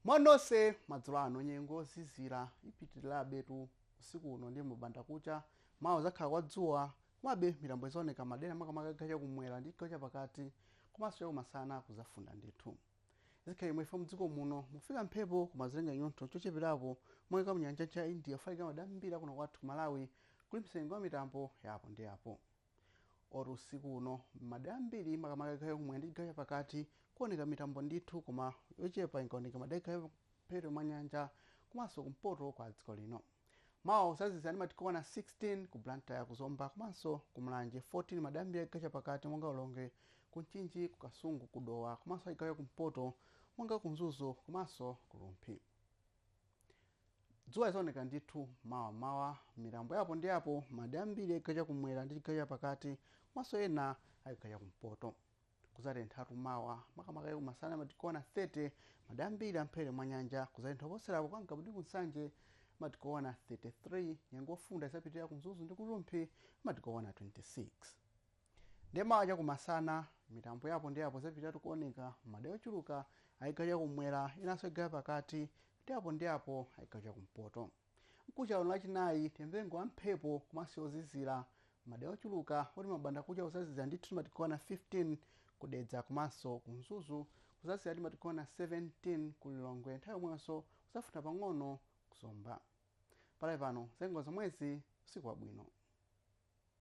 Mwanonse madzulo ano nyengo zizira ipitirirabe tu usiku uno ndi mubanda kucha mawa zakhala kwa dzuwa komabe mitambo izaoneka madera makamaka gacha kumwera ndi gacha pakati komanso chakumasana kuzafunda ndithu. Izikhala imwe ife mdziko muno mufika mphepo kumazilenga nyontho chocheperapo moyika mnyanja cha India faika madambira kuno kwathu ku Malawi kuli msengo wa mitambo yapo ndi yapo. Oro usiku uno madera ambiri makamaka gacha kumwera ndi gacha pakati kuoneka mitambo ndithu koma yochepa inkaoneka madera mphero mwa nyanja komanso kumpoto kwa dziko lino. Mawa usaziza ndi matikuona 16 ku Blantyre kuzomba komanso kumulanje 14 madambira gacha pakati monga ulonge kunchinji kukasungu kudowa komanso igacha kumpoto monga kunzuzu komanso kulumphi. Dzuwa izaoneka ndithu mawa mitambo yapo ndi yapo madera ambiri gacha kumwera ndi gacha pakati komanso ena gacha kumpoto. Kuzatenthatu mawa makamaka kumasana matikuona 30 madera ambiri amphero mwa nyanja kuzatentha poserapo kwa Mkabudi kunsanje matikuona 33 nyengo ofunda isapitirira kunzuzu ndi kulumphi matikuona 26. Ndemawa chakumasana mitambo yapo ndi yapo zapitatu kuoneka madera ochuluka gacha kumwera inanso gacha pakati ndi yapo gacha kumpoto. Mkucha uno lachinayi tembengo amphepo komanso yozizira madera ochuluka oti mabanda kucha usaziza ndithu matikuona 15 kudedza komanso kunzuzu kuzasiya ndi matikuona 17 kulilongwe nthawi yomwenso uzafunda pang'ono kuzomba. Pale pano zengo zomwezi usiku wabwino.